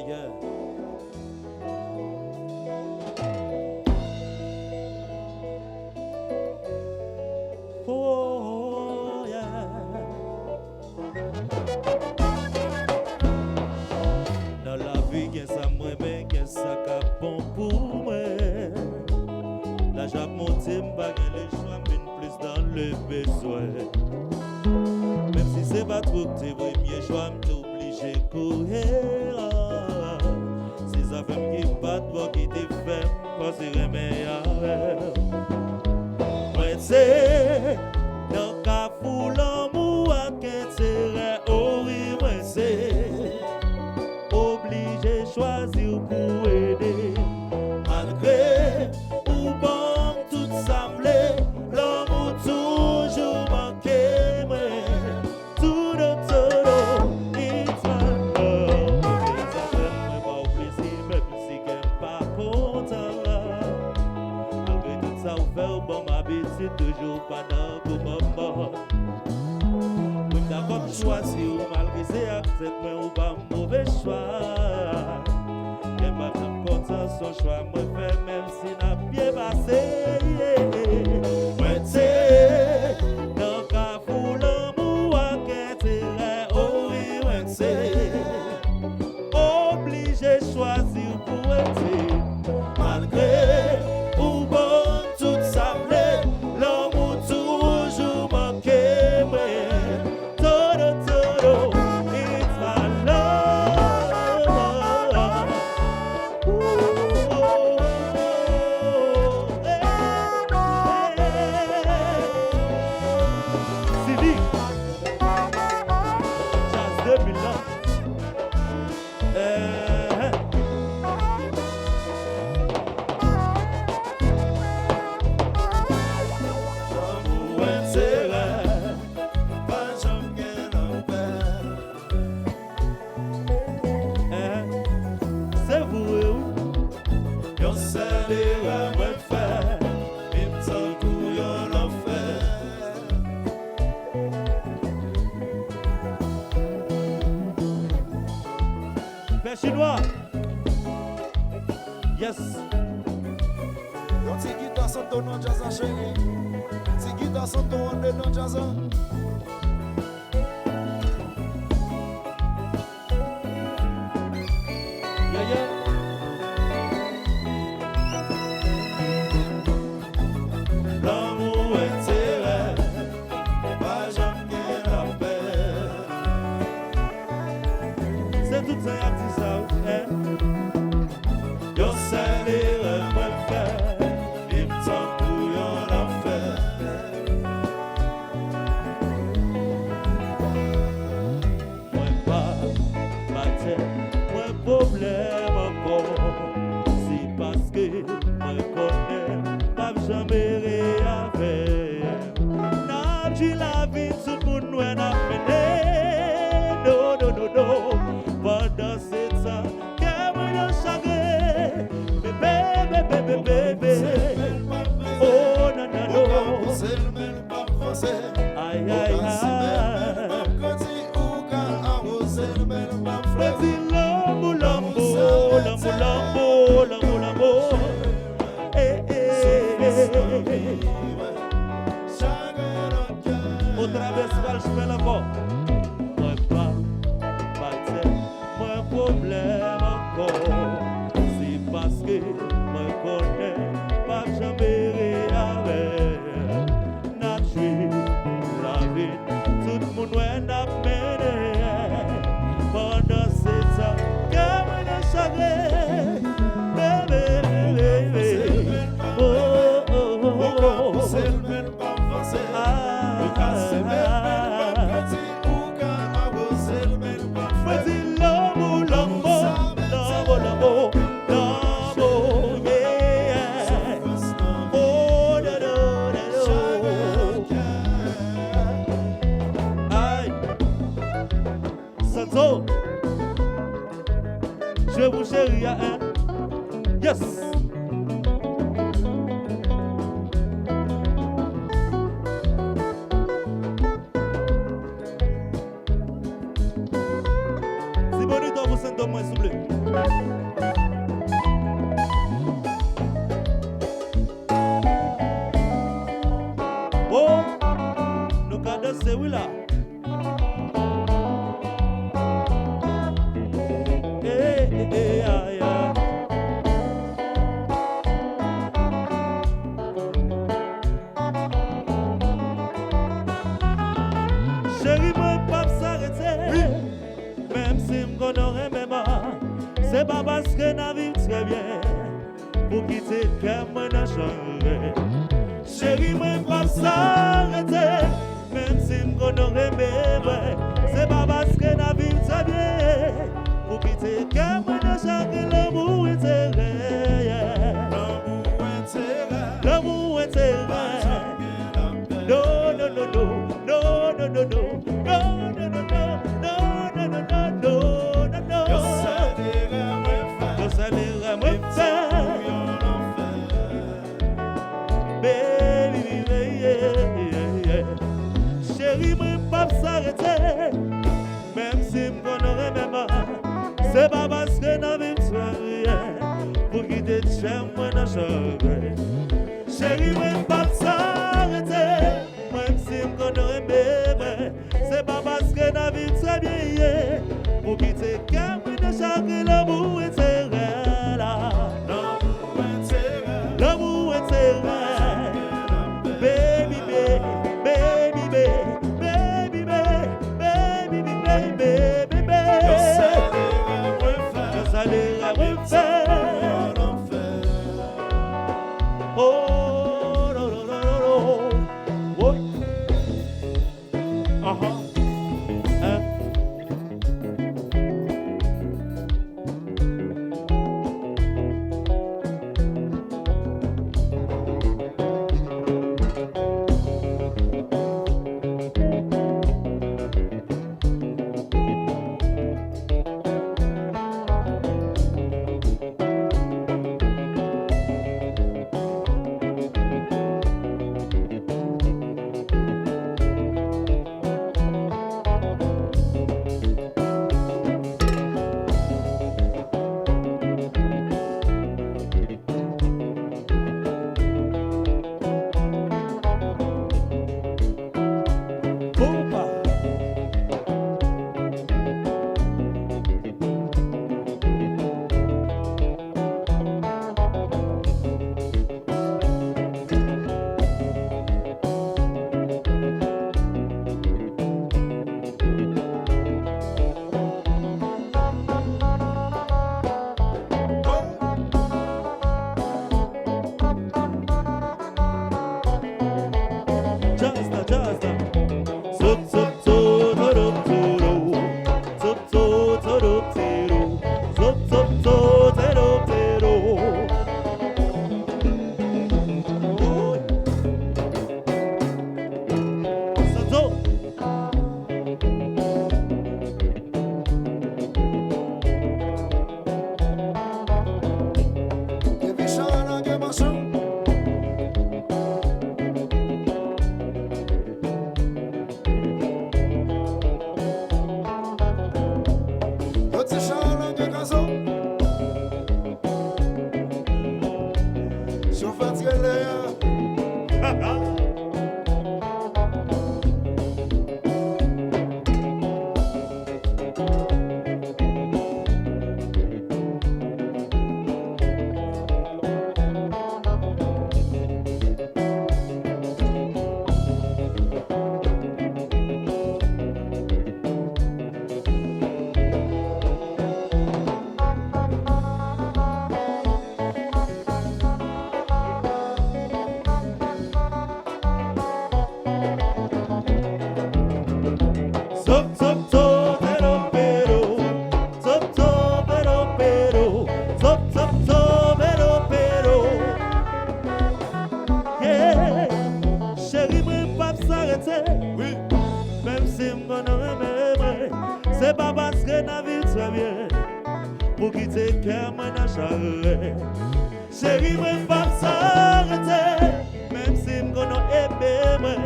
yeah. Oh, yeah. Dans la vie, il y a ça, moi, mais il y a ça qui est bon pour moi. La jappe montée, m'bagay le choix, mais plus dans le besoin. Même si c'est pas trop tes premiers choix, m'es obligé de courir. C'est ça femme qui pas de voix qui te fait penser meilleur. Moi c'est dans ka fou l'amour à qu'intérêt oh oui moi c'est obligé choisir pour aider malgré ou bon tout semblé l'amour toujours manqué mais tout le temps it's my love ça fait moi pas plaisir même si qu'elle pas content malgré tout ça on fait au bon m'habitude toujours pas dans pour maman oui d'accord choisir ou malgré c'est accepte mais ou pas mauvais choix et pas content son choix moi fait même si n'a bien passé moi c'est dans ka fou l'amour à qu'intérêt oh oui moi c'est obligé choisir pour être malgré ou bon tout semblé l'amour toujours manqué mais todo it's my love Sinik Jazz 2000 ans c'est vous yon seul erreur moi faire même tant que yon l'enfer Père chinois yes Yon ti guitar son ton non jazz chéri. Ti guitar son ton de non jazz. yeah yeah l'amour intérêt pas jamais la paix c'est tout ça y'a dit ça yon seul erreur moi faire il me semble pour yon l'enfer moi pas battre moi problème encore c'est parce que moi connais pas jamais réaver n'a dit la vie tout le monde nous a mené non non non non pendant cette ça que moi dans chagrin bébé bébé bébé bébé oh non non non aïe aïe aïe Vas-y l'amour l'amour l'amour l'amour l'amour l'amour eh on traverse pas le chemin là-bas moi pas moi problème encore c'est parce que moi connais pas jamais réaver n'a tué la vie tout le monde n'a mené pendant cette ça que moi dans chagrin bébé bébé oh oh oh Vas-y l'amour l'amour l'amour l'amour l'amour yeah oh da da da aïe Santo je vous chéris hein yes si bonito vous sentez moi s'il vous plaît danser, oui là. Aïe, aïe. Chérie, moi, pas s'arrêter. Même si m'gonnerait même pas, c'est pas parce que la vie très bien. Pour quitter le cœur, moi, n'a changé. Chérie, moi, pas s'arrêter. Même si m'gonnerait même pas, c'est pas parce que la vie très bien. Pour quitter le cœur, moi, n'a changé. L'amour est terre. L'amour est terre. No, no, no, no, no, no, no, no, no, no, no, no, no, no, no, no, no, no. Yo salira moi faire, baby, baby, chérie, moi pas s'arrêter, même si m'connerait même pas, c'est pas parce que n'a victoire pour quitter le chien, moi n'a changé. Chérie, moi pas s'arrêter. Même si m'connerait bébé, c'est pas parce que la vie très bien. Pour quitter le cœur, de chaque l'amour est terre là. L'amour est terre. Baby, baby, baby, baby, baby, baby, baby, baby, baby. Je salirai refaire. Oh, no, no, no, no. C'est pas parce que la vie très bien pour quitter le cœur, moi n'a charré. Chérie, moi pas s'arrêter, même si m'gonne aimé,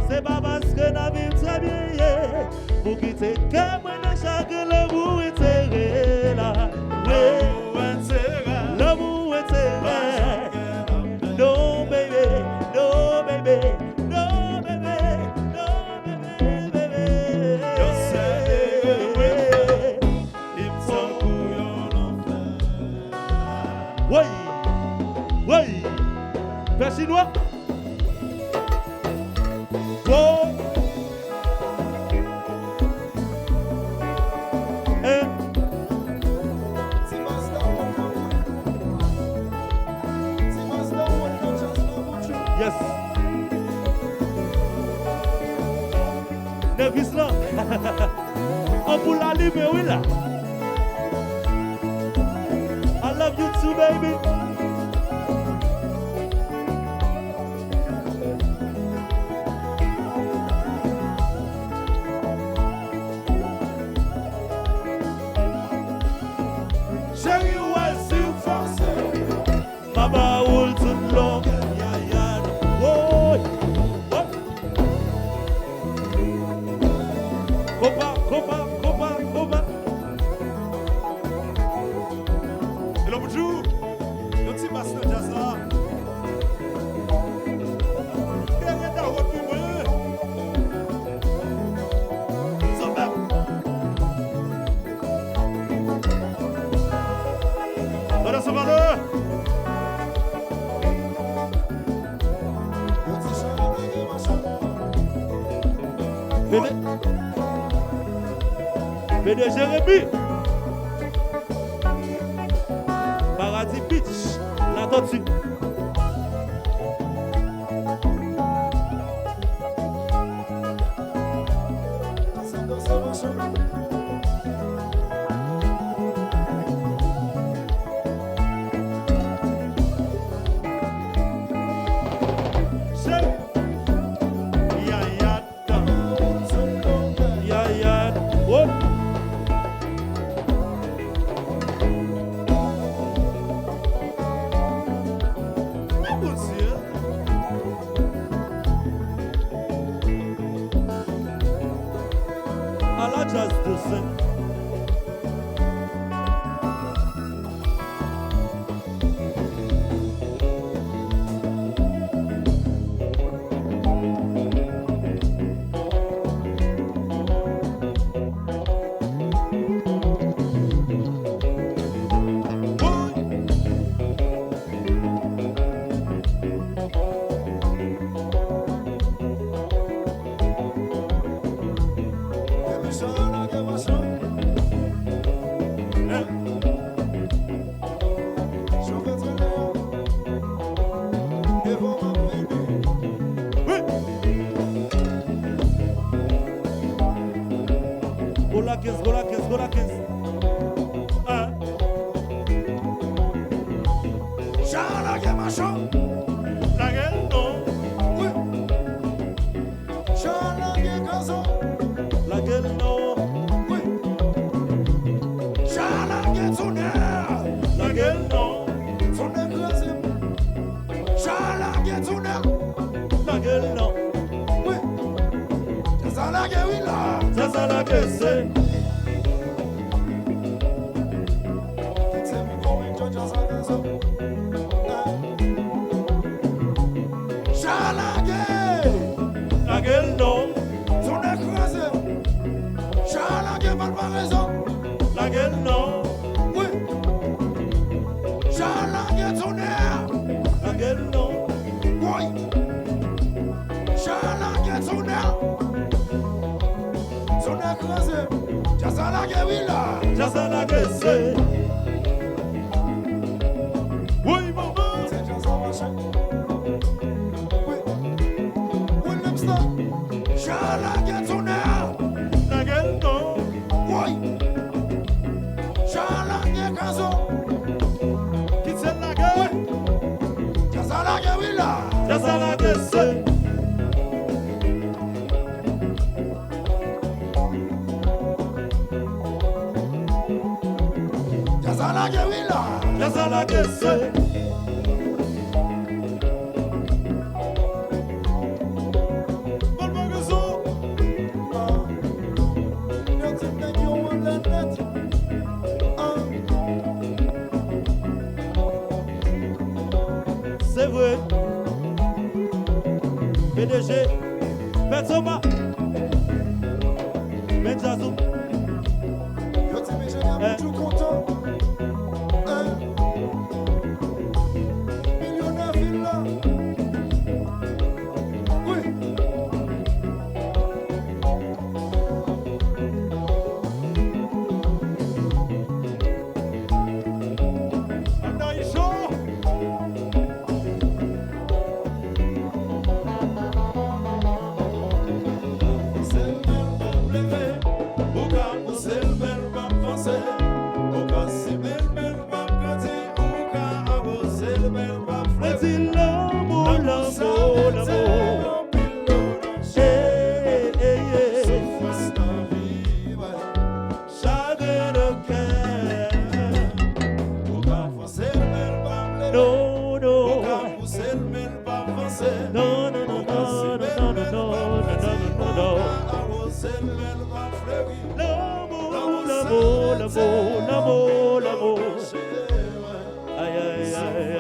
c'est pas parce que la vie très bien pour quitter le cœur, moi n'a charré. L'amour est terré là, l'amour est terré. No baby, no baby, no baby, no baby. Nevis là. On pour la libérer, oui là. I love you too, baby. Chérie, ouais, c'est forcé. Mama roule toute longue. Oh, oh. Copa. Et là, bonjour. Le petit basse de jazz là. Derrière ta route pour moi. Ça va. Voilà, ça va là. Le petit chat là, il est machin. Bédé Jérémy. Paradis Beach. La tortue. Oh. I like just to sing. Go la 15. Charles, machin. La gueule, non. Oui. Charles, Gazo. La gueule, non. Oui. Charles, son air. La gueule, non. Son air crasé. Charles, son air. La gueule, non. Oui. C'est ça la gueule, oui, là. C'est ça la gueule, c'est. La gueule, non. Son écrasé. Charles, mal pas raison. La gueule, non. Oui. Charles, son air. La gueule, non. Oui. Charles, son air. Son écrasé. J'ai ça la gueule, oui, là. J'ai ça la gueule, c'est. Oui, maman. C'est j'ai ça machin. Oui. Oui, l'imsta. Charles, son air. La gueule, non. Oui. Charles, Gazo. Qui c'est la gueule? J'ai ça la gueule, oui, là. J'ai ça la gueule, c'est. J'ai ça la gueule, oui, là. J'ai ça la gueule, c'est. C'est vrai. PDG, Betsoma, Benjazou. Yo dis mais j'ai tout content. Millionnaire villa. Oui. C'est Non, non. On ka pousser le mais pas avancer. Non, non, non, non, non, non, non, non, non. Arroser le mais pas fleurir. L'amour, l'amour, l'amour, l'amour, l'amour. Aïe, aïe, aïe.